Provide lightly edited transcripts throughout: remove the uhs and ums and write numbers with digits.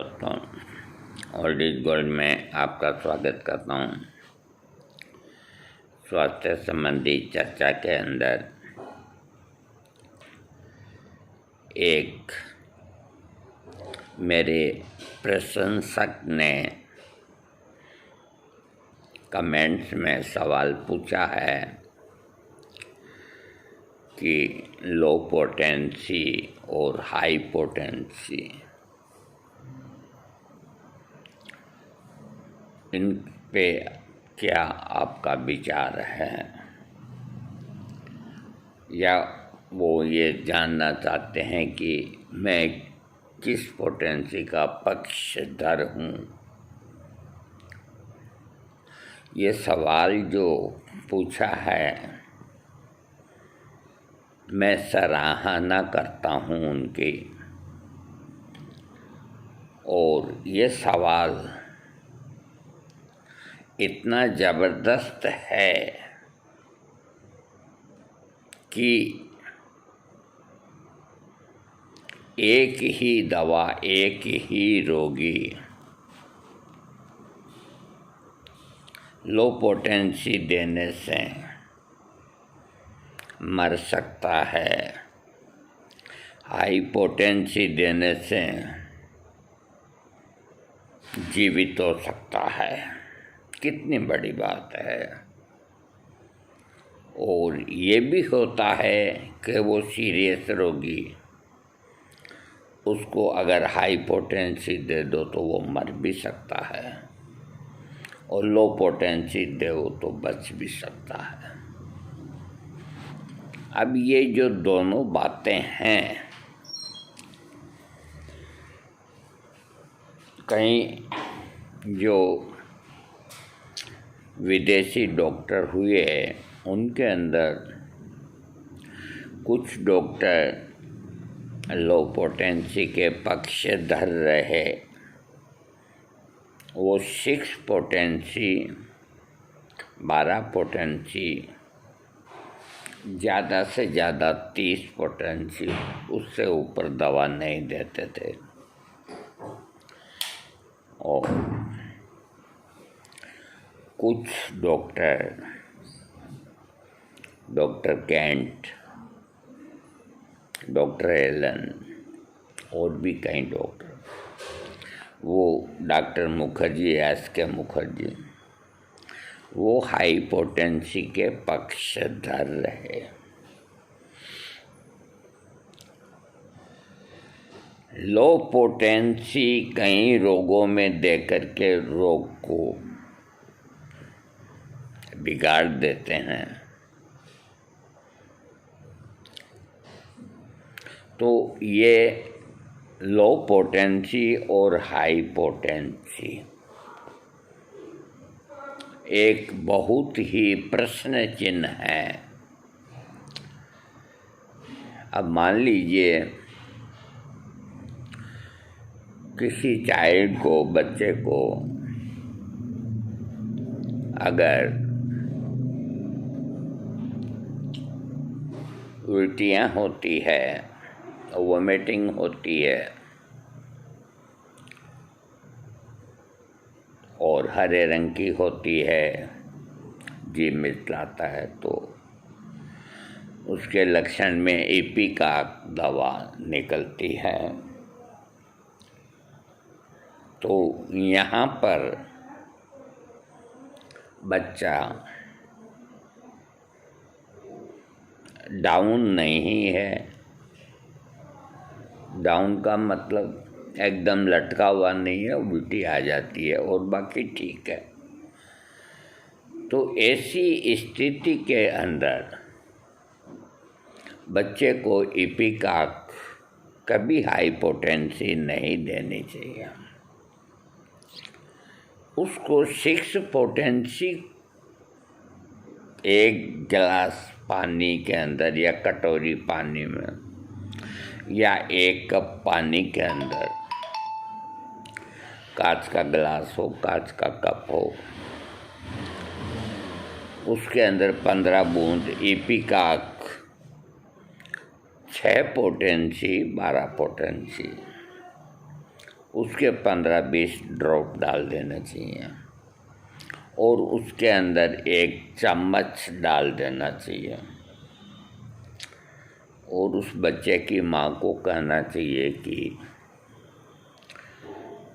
Old is gold में आपका स्वागत करता हूँ। स्वास्थ्य संबंधी चर्चा के अंदर एक मेरे प्रशंसक ने कमेंट्स में सवाल पूछा है कि लो पोटेंसी और हाई पोटेंसी इन पे क्या आपका विचार है, या वो ये जानना चाहते हैं कि मैं किस पोटेंसी का पक्षधर हूँ। ये सवाल जो पूछा है मैं सराहना करता हूँ उनकी, और ये सवाल इतना ज़बरदस्त है कि एक ही दवा एक ही रोगी लो पोटेंसी देने से मर सकता है, हाई पोटेंसी देने से जीवित हो सकता है। कितनी बड़ी बात है। और ये भी होता है कि वो सीरियस रोगी, उसको अगर हाई पोटेंसी दे दो तो वो मर भी सकता है, और लो पोटेंसी दो तो बच भी सकता है। अब ये जो दोनों बातें हैं, कई जो विदेशी डॉक्टर हुए उनके अंदर कुछ डॉक्टर लो पोटेंसी के पक्षधर रहे। वो 6 पोटेंसी 12 पोटेंसी ज़्यादा से ज़्यादा 30 पोटेंसी, उससे ऊपर दवा नहीं देते थे। और कुछ डॉक्टर कैंट, डॉक्टर एलन और भी कई डॉक्टर, वो डॉक्टर मुखर्जी, एस.के. मुखर्जी, वो हाई पोटेंसी के पक्षधर रहे। लो पोटेंसी कई रोगों में देकर के रोग को बिगाड़ देते हैं। तो ये लो पोटेंसी और हाई पोटेंसी एक बहुत ही प्रश्न चिन्ह है। अब मान लीजिए किसी चाइल्ड को, बच्चे को अगर उल्टियाँ होती है, वोमिटिंग होती है और हरे रंग की होती है, जीभ मिचलाता है, तो उसके लक्षण में इपिकाक दवा निकलती है। तो यहाँ पर बच्चा डाउन नहीं है। डाउन का मतलब एकदम लटका हुआ नहीं है, उल्टी आ जाती है और बाकी ठीक है। तो ऐसी स्थिति के अंदर बच्चे को इपिकाक कभी हाई पोटेंसी नहीं देनी चाहिए। उसको 6 पोटेंसी एक गिलास पानी के अंदर या कटोरी पानी में या 1 कप पानी के अंदर, कांच का गिलास हो, कांच का कप हो, उसके अंदर 15 बूंद इपिकाक 6 पोटेंसी 12 पोटेंसी उसके 15-20 ड्रॉप डाल देना चाहिए और उसके अंदर 1 चम्मच डाल देना चाहिए और उस बच्चे की माँ को कहना चाहिए कि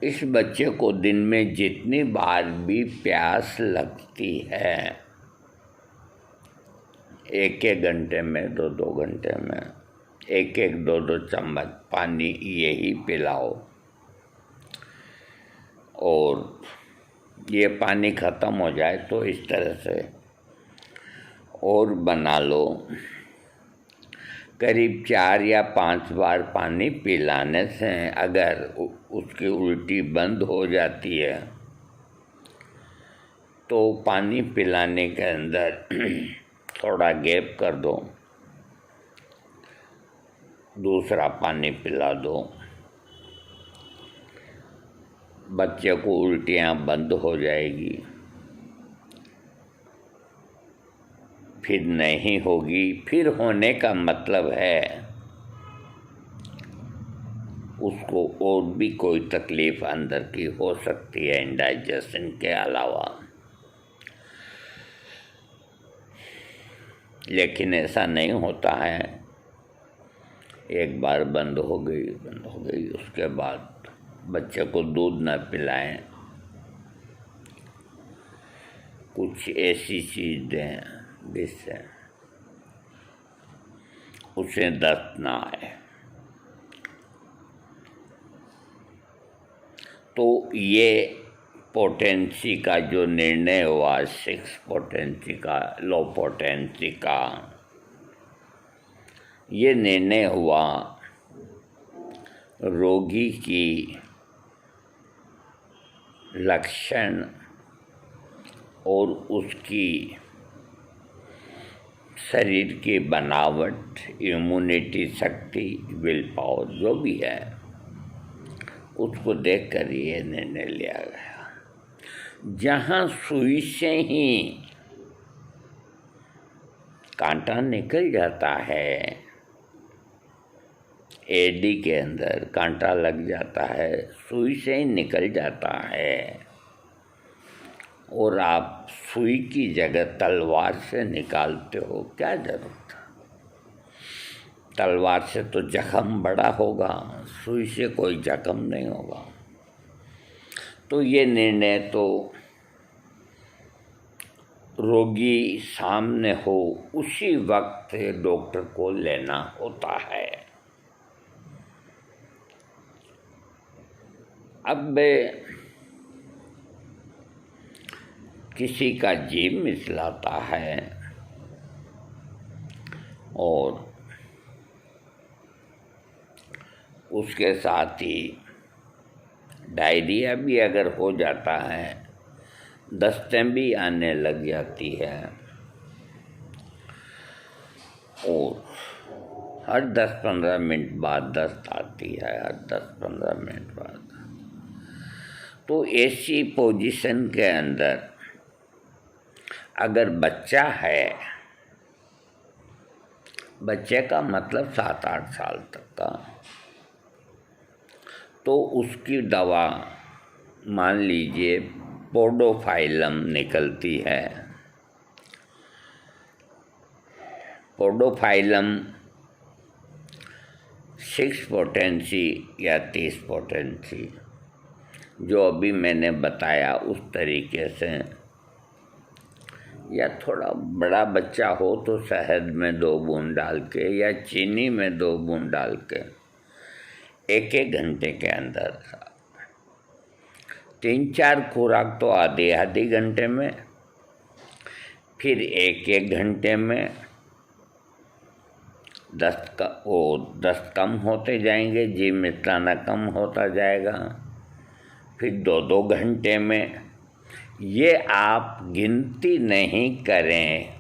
इस बच्चे को दिन में जितनी बार भी प्यास लगती है, 1-1 घंटे में, 2-2 घंटे में 1-1, 2-2 चम्मच पानी यही पिलाओ और ये पानी ख़त्म हो जाए तो इस तरह से और बना लो। करीब 4 या 5 बार पानी पिलाने से अगर उसकी उल्टी बंद हो जाती है तो पानी पिलाने के अंदर थोड़ा गैप कर दो, दूसरा पानी पिला दो, बच्चे को उल्टियाँ बंद हो जाएगी, फिर नहीं होगी। फिर होने का मतलब है उसको और भी कोई तकलीफ़ अंदर की हो सकती है इंडाइजेशन के अलावा, लेकिन ऐसा नहीं होता है। एक बार बंद हो गई उसके बाद बच्चे को दूध न पिलाएं, कुछ ऐसी चीज़ दें जिससे उसे दर्द ना आए। तो ये पोटेंसी का जो निर्णय हुआ, 6 पोटेंसी का, लो पोटेंसी का, ये निर्णय हुआ रोगी की लक्षण और उसकी शरीर की बनावट, इम्यूनिटी शक्ति, विल पावर जो भी है, उसको देख कर ये निर्णय लिया गया। जहाँ सुई से ही कांटा निकल जाता है, एडी के अंदर कांटा लग जाता है, सुई से ही निकल जाता है और आप सुई की जगह तलवार से निकालते हो, क्या जरूरत है? तलवार से तो जख्म बड़ा होगा, सुई से कोई जख्म नहीं होगा। तो ये निर्णय तो रोगी सामने हो उसी वक्त डॉक्टर को लेना होता है। अब किसी का जीव मिचलाता है और उसके साथ ही डायरिया भी अगर हो जाता है, दस्तें भी आने लग जाती है और हर 10-15 मिनट बाद दस्त आती है, हर 10-15 मिनट बाद। तो ऐसी पोजीशन के अंदर अगर बच्चा है, बच्चे का मतलब 7-8 साल तक का, तो उसकी दवा मान लीजिए पोडोफाइलम निकलती है। पोडोफाइलम 6 पोटेंसी या 30 पोटेंसी जो अभी मैंने बताया उस तरीके से, या थोड़ा बड़ा बच्चा हो तो शहद में 2 बूंद डाल के या चीनी में 2 बूंद डाल के 1-1 घंटे के अंदर, 3-4 खुराक तो आधे घंटे में, फिर 1-1 घंटे में दस्त कम होते जाएंगे, जीव मिचलाना कम होता जाएगा, फिर 2-2 घंटे में। ये आप गिनती नहीं करें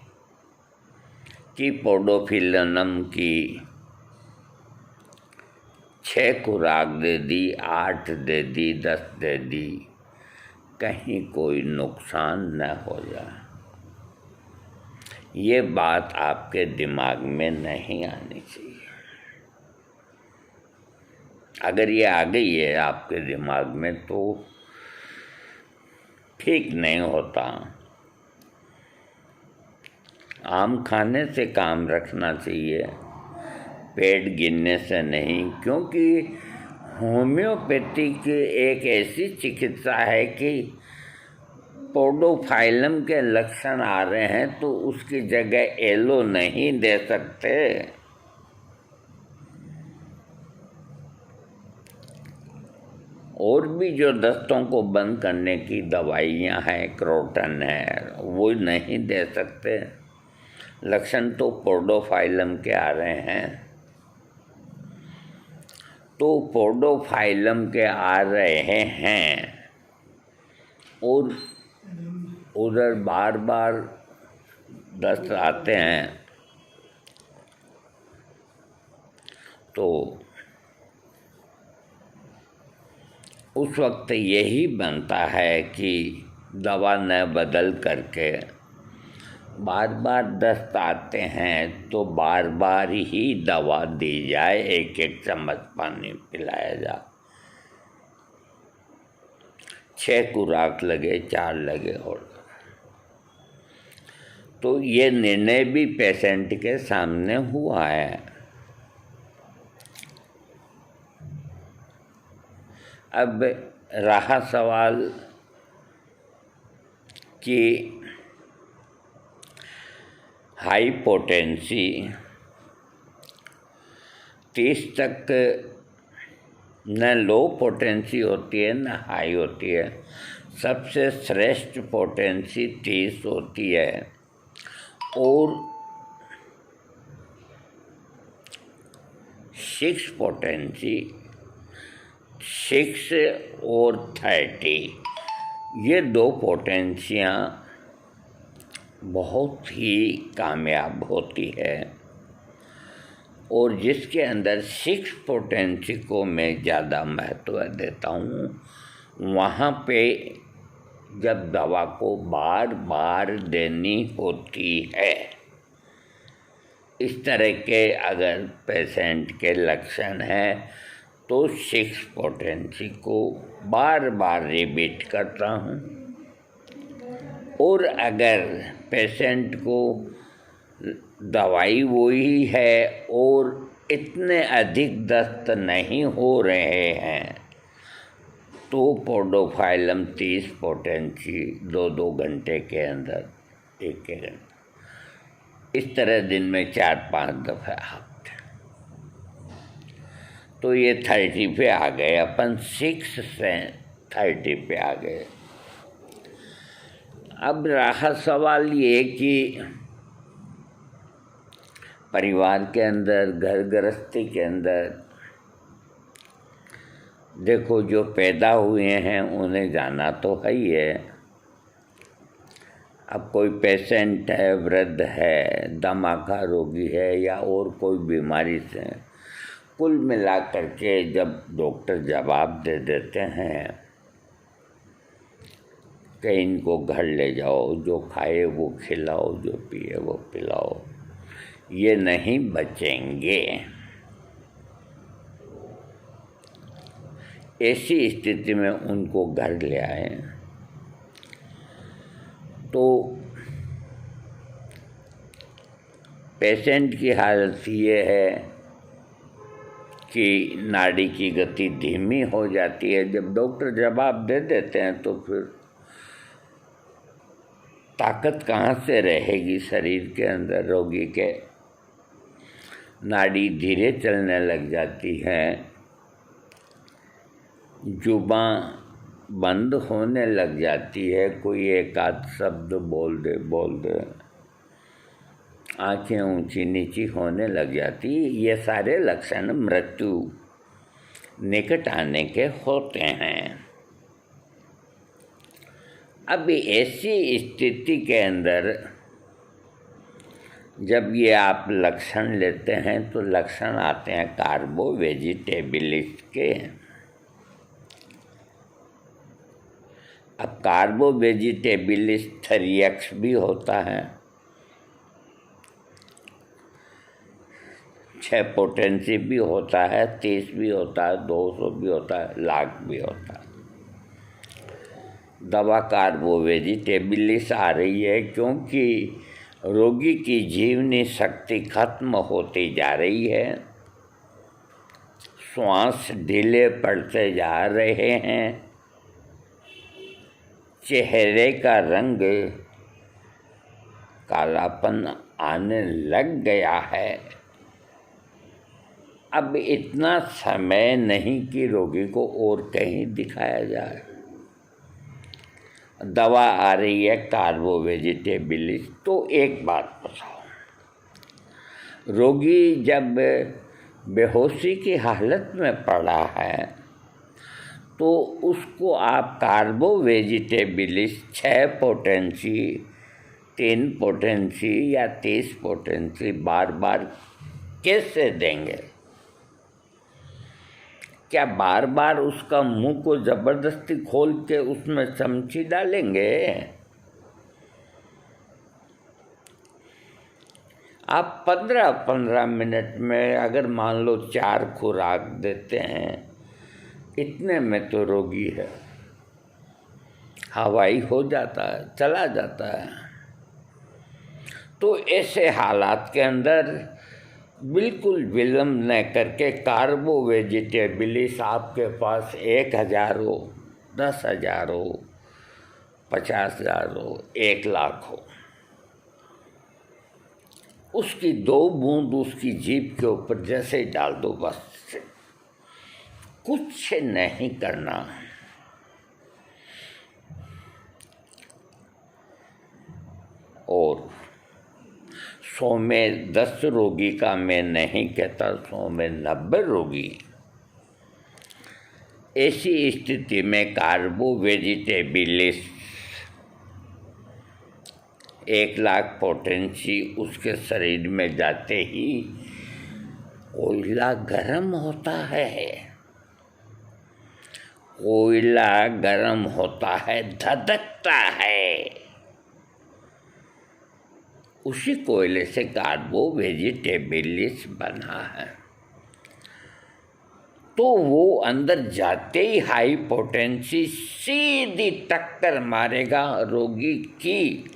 कि पोडोफाइलम की 6 खुराक दे दी, 8 दे दी, 10 दे दी, कहीं कोई नुकसान न हो जाए। ये बात आपके दिमाग में नहीं आनी चाहिए। अगर ये आ गई है आपके दिमाग में तो ठीक नहीं होता। आम खाने से काम रखना चाहिए, पेट गिनने से नहीं, क्योंकि होम्योपैथिक एक ऐसी चिकित्सा है कि पोडोफाइलम के लक्षण आ रहे हैं तो उसकी जगह एलो नहीं दे सकते। और भी जो दस्तों को बंद करने की दवाइयाँ हैं, क्रोटन है, वो नहीं दे सकते। लक्षण तो पोडोफाइलम के आ रहे हैं, तो पोडोफाइलम के आ रहे हैं और उधर बार बार दस्त आते हैं, तो उस वक्त यही बनता है कि दवा न बदल करके, बार बार दस्त आते हैं तो बार बार ही दवा दी जाए, एक एक चम्मच पानी पिलाया जाए। 6 खुराक लगे, 4 लगे, और तो ये निर्णय भी पेशेंट के सामने हुआ है। अब रहा सवाल कि हाइपोटेंसी 30 तक न लो पोटेंसी होती है न हाई होती है, सबसे श्रेष्ठ पोटेंसी 30 होती है। और 6 पोटेंसी 6 और 30, ये 2 पोटेंसियाँ बहुत ही कामयाब होती है। और जिसके अंदर 6 पोटेंसी को मैं ज़्यादा महत्व देता हूँ, वहाँ पे जब दवा को बार बार देनी होती है, इस तरह के अगर पेशेंट के लक्षण हैं तो 6 पोटेंसी को बार बार रिपीट करता हूँ। और अगर पेशेंट को दवाई वही है और इतने अधिक दस्त नहीं हो रहे हैं, तो पोडोफाइलम 30 पोटेंसी 2-2 घंटे के अंदर, 1-1 घंटे, इस तरह दिन में 4-5 दफ़े आते, तो ये 30 पे आ गए, अपन 6 से 30 पे आ गए। अब रहा सवाल ये कि परिवार के अंदर, घर गृहस्थी के अंदर, देखो जो पैदा हुए हैं उन्हें जाना तो है ही है। अब कोई पेशेंट है, वृद्ध है, दमा का रोगी है या और कोई बीमारी से, कुल मिला करके जब डॉक्टर जवाब दे देते हैं कि इनको घर ले जाओ, जो खाए वो खिलाओ, जो पिए वो पिलाओ, ये नहीं बचेंगे, ऐसी स्थिति में उनको घर ले आए तो पेशेंट की हालत ये है कि नाड़ी की गति धीमी हो जाती है। जब डॉक्टर जवाब दे देते हैं तो फिर ताकत कहाँ से रहेगी शरीर के अंदर, रोगी के नाड़ी धीरे चलने लग जाती है, जुबान बंद होने लग जाती है, कोई एक आध शब्द बोल दे, आंखें ऊंची नीची होने लग जाती। ये सारे लक्षण मृत्यु निकट आने के होते हैं। अब ऐसी स्थिति के अंदर जब ये आप लक्षण लेते हैं तो लक्षण आते हैं कार्बो वेजिटेबलिस के। अब कार्बो वेजिटेबलिस 3X भी होता है, 6 पोटेंसी भी होता है, 30 भी होता है, 200 भी होता है, लाख भी होता है। दवा कार्बोवेजिटेबलिस आ रही है क्योंकि रोगी की जीवनी शक्ति खत्म होती जा रही है, श्वास ढीले पड़ते जा रहे हैं, चेहरे का रंग कालापन आने लग गया है। अब इतना समय नहीं कि रोगी को और कहीं दिखाया जाए। दवा आ रही है कार्बोवेजिटेबलिस। तो एक बात बताओ, रोगी जब बेहोशी की हालत में पड़ा है तो उसको आप कार्बोवेजिटेबलिस 6 पोटेंसी, 3 पोटेंसी या 30 पोटेंसी बार बार कैसे देंगे? क्या बार बार उसका मुंह को ज़बरदस्ती खोल के उसमें चमची डालेंगे? आप 15-15 मिनट में अगर मान लो 4 खुराक देते हैं, इतने में तो रोगी है, हवाई हो जाता है, चला जाता है। तो ऐसे हालात के अंदर बिल्कुल विलम्ब न करके कार्बोवेजिटेबलिस आपके पास 1000 हो, 10,000 हो, 50,000 हो, 1,00,000 हो, उसकी 2 बूंद उसकी जीभ के ऊपर जैसे ही डाल दो, बस कुछ नहीं करना। और 100 में 10 रोगी का मैं नहीं कहता, 100 में 90 रोगी ऐसी स्थिति में कार्बोवेजिटेबलिस 1,00,000 पोटेंसी उसके शरीर में जाते ही कोयला गर्म होता है, कोयला गर्म होता है, धधकता है। उसी कोयले से कार्बोवेजिटेबलिस बना है। तो वो अंदर जाते ही हाई पोटेंसी सीधी टक्कर मारेगा रोगी की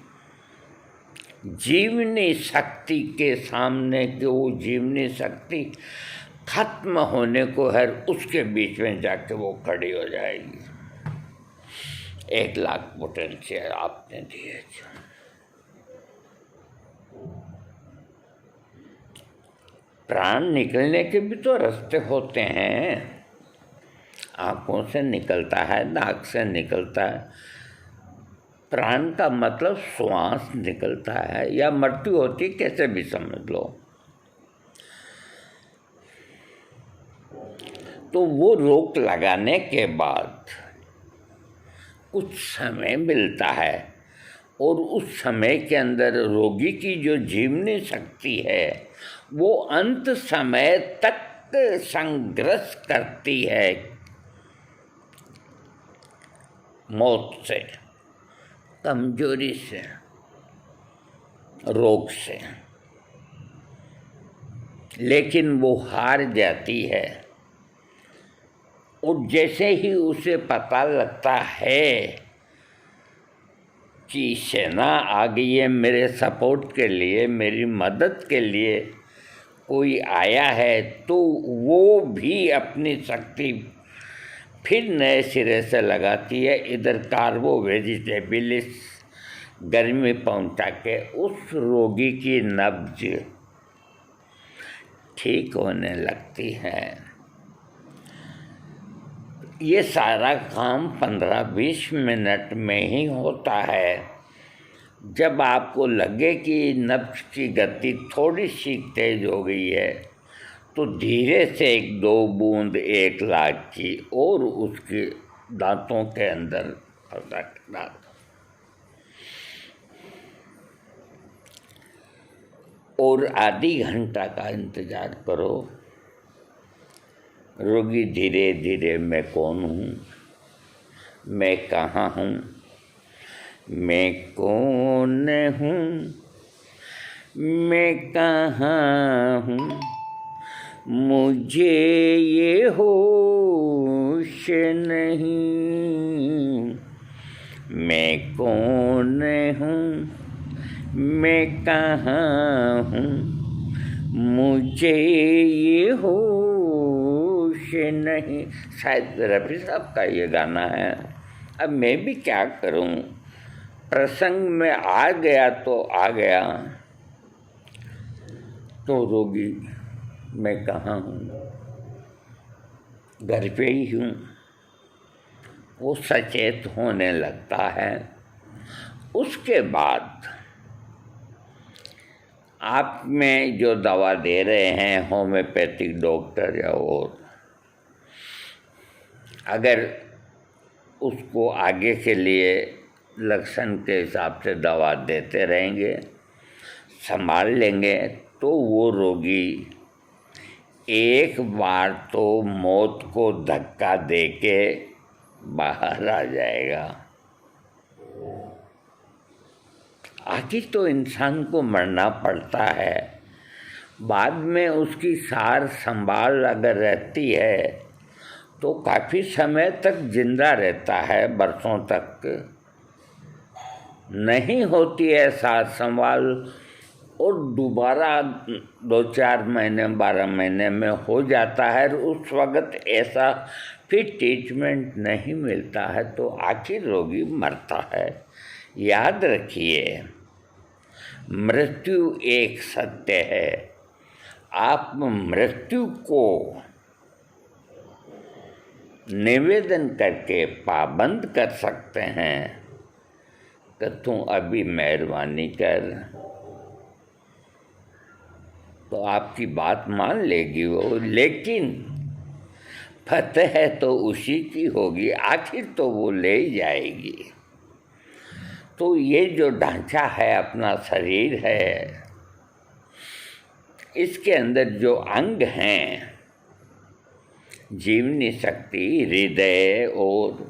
जीवनी शक्ति के सामने, कि वो जीवनी शक्ति खत्म होने को है, उसके बीच में जाके वो खड़ी हो जाएगी। 1,00,000 पोटेंसी आपने दिए। प्राण निकलने के भी तो रास्ते होते हैं, आँखों से निकलता है, नाक से निकलता है। प्राण का मतलब श्वास निकलता है या मृत्यु होती है, कैसे भी समझ लो। तो वो रोक लगाने के बाद कुछ समय मिलता है और उस समय के अंदर रोगी की जो जीवनी शक्ति है वो अंत समय तक संघर्ष करती है मौत से, कमजोरी से, रोग से, लेकिन वो हार जाती है। और जैसे ही उसे पता लगता है कि सेना आ गई है मेरे सपोर्ट के लिए, मेरी मदद के लिए कोई आया है, तो वो भी अपनी शक्ति फिर नए सिरे से लगाती है। इधर कार्बोवेजिटेबलिस गर्मी पहुंचा के उस रोगी की नब्ज ठीक होने लगती है। ये सारा काम 15-20 मिनट में ही होता है। जब आपको लगे कि नब्ज की गति थोड़ी सी तेज हो गई है तो धीरे से 1-2 बूंद 1,00,000 की और उसके दांतों के अंदर रख डाल। और आधी घंटा का इंतज़ार करो। रोगी धीरे धीरे मैं कौन हूँ, मैं कहाँ हूँ, मैं कौन हूँ, मैं कहाँ हूँ, मुझे ये होश नहीं मैं कौन हूँ, मैं कहाँ हूँ, मुझे ये होश नहीं। शायद रफ़ी साहब का ये गाना है। अब मैं भी क्या करूं, प्रसंग में आ गया तो आ गया, तो रोगी मैं कहाँ हूँ, घर पे ही हूँ। वो सचेत होने लगता है। उसके बाद आप में जो दवा दे रहे हैं होम्योपैथिक डॉक्टर या और, अगर उसको आगे के लिए लक्षण के हिसाब से दवा देते रहेंगे, संभाल लेंगे, तो वो रोगी एक बार तो मौत को धक्का देके बाहर आ जाएगा। आखिर तो इंसान को मरना पड़ता है, बाद में उसकी सार संभाल अगर रहती है तो काफ़ी समय तक जिंदा रहता है, बरसों तक। नहीं होती है सार संभाल और दोबारा 2-4 महीने 12 महीने में हो जाता है, उस वक़्त ऐसा फिर ट्रीटमेंट नहीं मिलता है, तो आखिर रोगी मरता है। याद रखिए, मृत्यु एक सत्य है। आप मृत्यु को निवेदन करके पाबंद कर सकते हैं कि तू अभी मेहरबानी कर, तो आपकी बात मान लेगी वो। लेकिन फतेह तो उसी की होगी, आखिर तो वो ले जाएगी। तो ये जो ढांचा है, अपना शरीर है, इसके अंदर जो अंग हैं, जीवनी शक्ति, हृदय और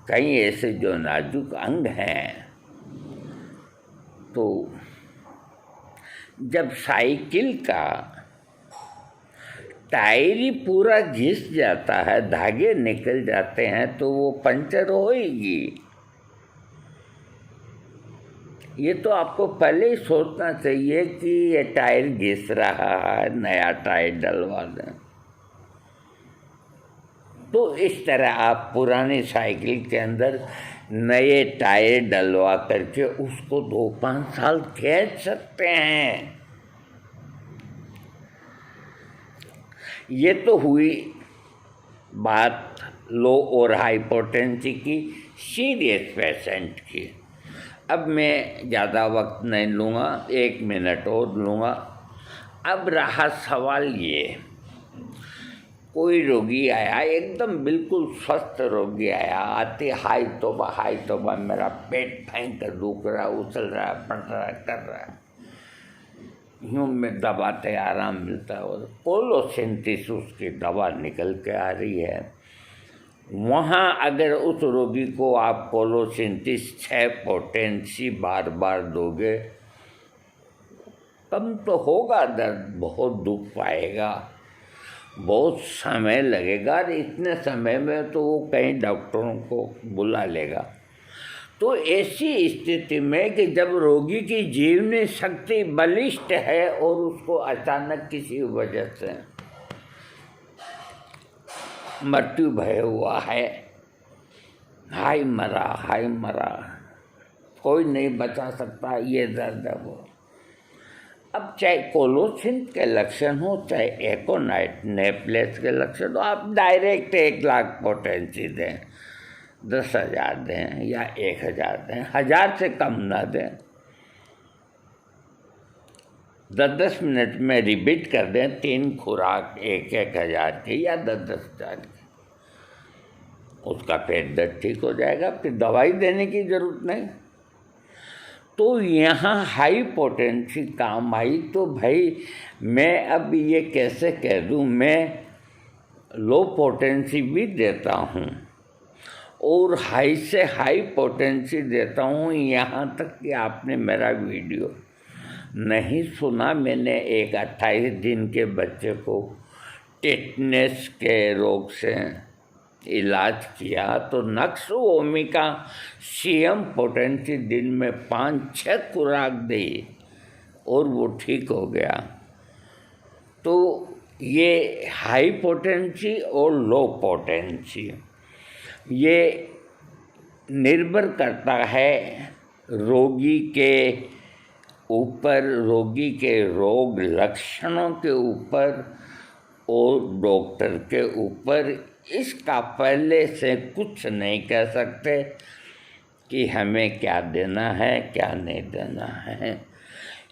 कई ऐसे जो नाजुक अंग हैं, तो जब साइकिल का टायर ही पूरा घिस जाता है, धागे निकल जाते हैं, तो वो पंचर होएगी। ये तो आपको पहले ही सोचना चाहिए कि ये टायर घिस रहा है, नया टायर डलवा दें। तो इस तरह आप पुरानी साइकिल के अंदर नए टायर डलवा करके उसको 2-5 साल खींच सकते हैं। ये तो हुई बात लो और हाइपोटेंसी की, सीरियस पेशेंट की। अब मैं ज़्यादा वक्त नहीं लूँगा, 1 मिनट और लूँगा। अब रहा सवाल ये, कोई रोगी आया, एकदम बिल्कुल स्वस्थ रोगी आया, आते हाय तौबा मेरा पेट भयंकर दुख रहा, उछल रहा है, पड़ रहा है, कर रहा है, यूँ में दबाते आराम मिलता है। और कोलोसिंथिस उसकी दवा निकल के आ रही है। वहाँ अगर उस रोगी को आप कोलोसिंथिस 6 पोटेंसी बार बार दोगे, कम तो होगा दर्द, बहुत दुख पाएगा, बहुत समय लगेगा, और इतने समय में तो वो कई डॉक्टरों को बुला लेगा। तो ऐसी स्थिति में कि जब रोगी की जीवनी शक्ति बलिष्ठ है और उसको अचानक किसी वजह से मृत्यु भय हुआ है, हाय मरा, कोई नहीं बचा सकता, ये दर्द है वो। अब चाहे कोलोसिंथ के लक्षण हो, चाहे एकोनाइट नेप्लेस के लक्षण हो, आप डायरेक्ट 1 लाख पोटेंसी दें, 10,000 दें या 1,000 दें, 1,000 से कम ना दें। 10-10 मिनट में रिपीट कर दें, 3 खुराक 1,000 की या 10,000 की, उसका पेट दर्द ठीक हो जाएगा, फिर दवाई देने की ज़रूरत नहीं। तो यहाँ हाई पोटेंसी काम आई। तो भाई मैं अब ये कैसे कह दूँ, मैं लो पोटेंसी भी देता हूँ और हाई से हाई पोटेंसी देता हूँ, यहाँ तक कि आपने मेरा वीडियो नहीं सुना मैंने, एक 28 दिन के बच्चे को टेटनस के रोग से इलाज किया तो नक्स ओमिका सीएम पोटेंसी दिन में 5-6 खुराक दी और वो ठीक हो गया। तो ये हाई पोटेंसी और लो पोटेंसी ये निर्भर करता है रोगी के ऊपर, रोगी के रोग लक्षणों के ऊपर और डॉक्टर के ऊपर। इसका पहले से कुछ नहीं कह सकते कि हमें क्या देना है क्या नहीं देना है।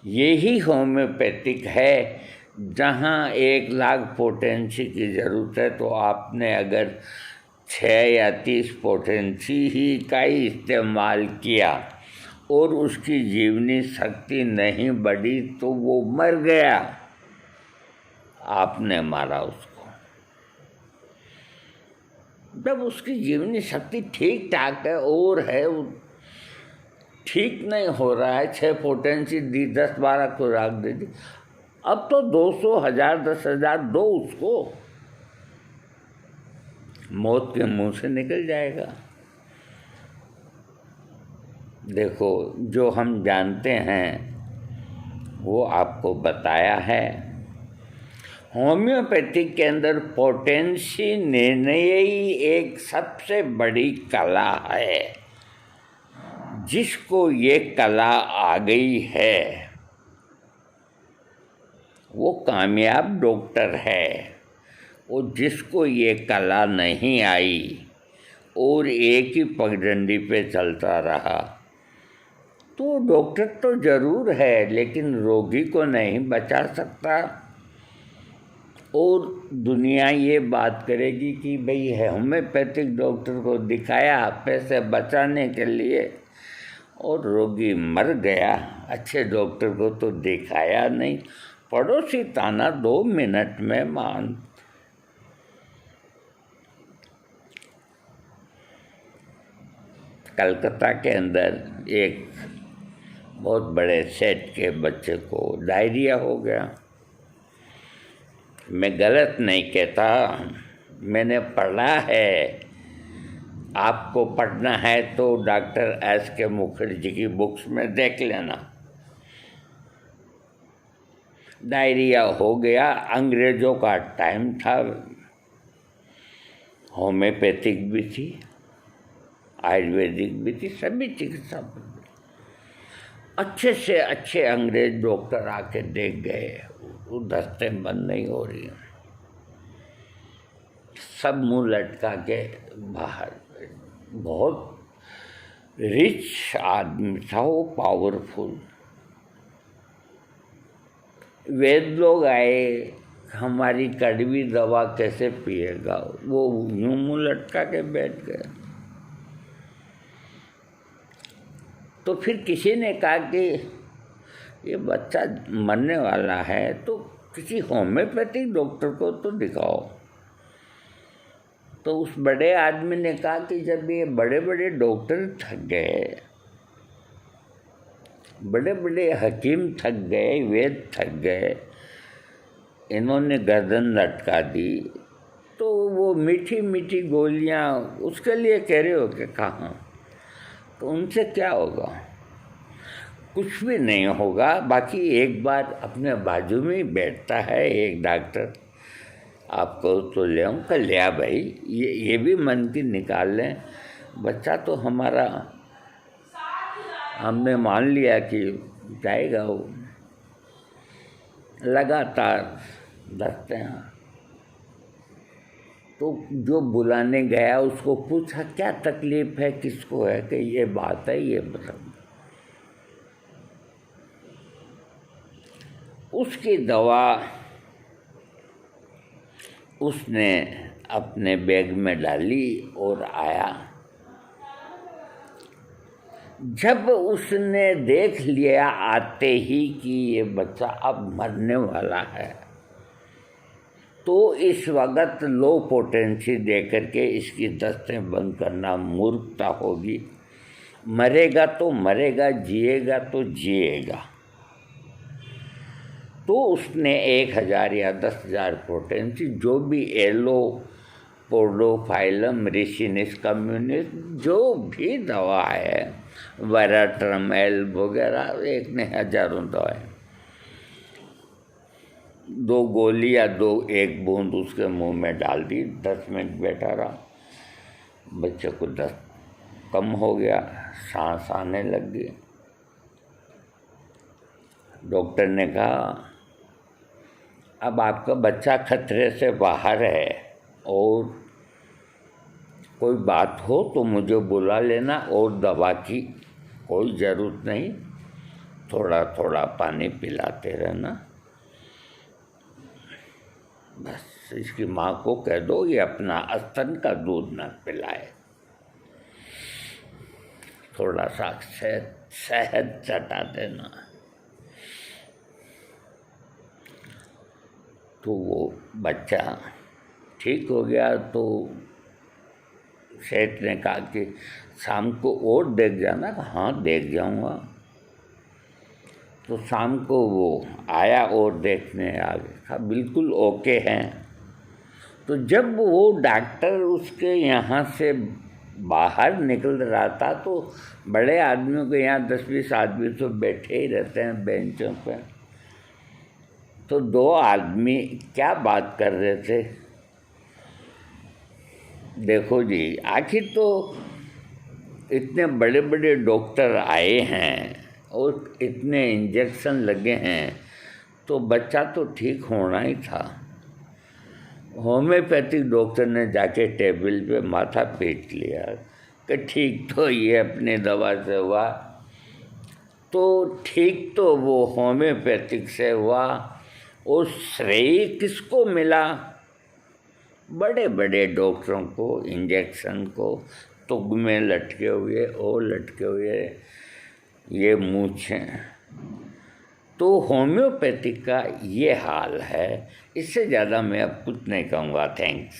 यही होम्योपैथिक है। जहाँ 1 लाख पोटेंसी की ज़रूरत है तो आपने अगर 6 या 30 पोटेंसी ही का ही इस्तेमाल किया और उसकी जीवनी शक्ति नहीं बढ़ी तो वो मर गया, आपने मारा उसको। जब उसकी जीवनी शक्ति ठीक ठाक है और है, वो ठीक नहीं हो रहा है, 6 पोटेंसी दी, 10-12 खुराक दे दी, अब तो 200, 1000, 10,000 दो उसको, मौत के मुंह से निकल जाएगा। देखो, जो हम जानते हैं वो आपको बताया है। होम्योपैथिक के अंदर पोटेंसी निर्णय ही एक सबसे बड़ी कला है। जिसको ये कला आ गई है वो कामयाब डॉक्टर है, और जिसको ये कला नहीं आई और एक ही पगडंडी पे चलता रहा तो डॉक्टर तो ज़रूर है लेकिन रोगी को नहीं बचा सकता। और दुनिया ये बात करेगी कि भाई है होम्योपैथिक डॉक्टर को दिखाया पैसे बचाने के लिए और रोगी मर गया, अच्छे डॉक्टर को तो दिखाया नहीं। पड़ोसी ताना 2 मिनट में मान। कलकत्ता के अंदर एक बहुत बड़े सेठ के बच्चे को डायरिया हो गया। मैं गलत नहीं कहता, मैंने पढ़ा है। आपको पढ़ना है तो डॉक्टर S.K. मुखर्जी की बुक्स में देख लेना। डायरिया हो गया, अंग्रेज़ों का टाइम था, होम्योपैथिक भी थी, आयुर्वेदिक भी थी, सभी चिकित्सा अच्छे से अच्छे अंग्रेज डॉक्टर आके देख गए, वो दस्तें बंद नहीं हो रही, सब मुंह लटका के बाहर। बहुत रिच आदमी था वो, पावरफुल। वैद्य लोग आए, हमारी कड़वी दवा कैसे पिएगा, वो यूं मुंह लटका के बैठ गए। तो फिर किसी ने कहा कि ये बच्चा मरने वाला है तो किसी होम्योपैथिक डॉक्टर को तो दिखाओ। तो उस बड़े आदमी ने कहा कि जब ये बड़े बड़े डॉक्टर थक गए, बड़े बड़े हकीम थक गए, वैद्य थक गए, इन्होंने गर्दन लटका दी, तो वो मीठी मीठी गोलियां उसके लिए कह रहे हो कि कहाँ, तो उनसे क्या होगा? कुछ भी नहीं होगा। बाकी एक बार अपने बाजू में ही बैठता है एक डॉक्टर, आपको तो ले आऊँ, कल लिया भाई, ये भी मन की निकाल लें, बच्चा तो हमारा हमने मान लिया कि जाएगा। वो लगातार दसते हैं। तो जो बुलाने गया उसको पूछा क्या तकलीफ़ है, किसको है, कि ये बात है, ये बता। उसकी दवा उसने अपने बैग में डाली और आया। जब उसने देख लिया आते ही कि ये बच्चा अब मरने वाला है, तो इस वक्त लो पोटेंसी दे करके इसकी दस्तें बंद करना मूर्खता होगी। मरेगा तो मरेगा, जिएगा तो जिएगा। तो उसने 1000 या 10,000 पोटेंसी जो भी एलो पोडोफाइलम रिसिनिस कम्युनिस जो भी दवा है, वेराट्रामेल वगैरह, एक ने हजारों दवाएं, 2 गोली या 1 बूंद उसके मुंह में डाल दी। 10 मिनट बैठा रहा, बच्चे को दर्द कम हो गया, सांस आने लग गई। डॉक्टर ने कहा अब आपका बच्चा खतरे से बाहर है और कोई बात हो तो मुझे बुला लेना और दवा की कोई ज़रूरत नहीं, थोड़ा थोड़ा पानी पिलाते रहना। बस इसकी माँ को कह दो ये अपना स्तन का दूध न पिलाए, थोड़ा सा शहद चटा देना। तो वो बच्चा ठीक हो गया। तो सेठ ने कहा कि शाम को और देख जाना। हाँ देख जाऊँगा। तो शाम को वो आया और देखने आ गया, बिल्कुल ओके हैं। तो जब वो डॉक्टर उसके यहाँ से बाहर निकल रहा था तो बड़े आदमियों के यहाँ 10-20 आदमी तो बैठे ही रहते हैं बेंचों पर। तो 2 आदमी क्या बात कर रहे थे, देखो जी, आखिर तो इतने बड़े बड़े डॉक्टर आए हैं और इतने इंजेक्शन लगे हैं तो बच्चा तो ठीक होना ही था। होम्योपैथिक डॉक्टर ने जाके टेबल पे माथा पीट लिया कि ठीक तो ये अपनी दवा से हुआ, तो ठीक तो वो होम्योपैथिक से हुआ, और श्रेय किसको मिला? बड़े बड़े डॉक्टरों को, इंजेक्शन को, तुग में लटके हुए और लटके हुए ये मूंछें। तो होम्योपैथिक का ये हाल है। इससे ज़्यादा मैं अब कुछ नहीं कहूँगा। थैंक्स।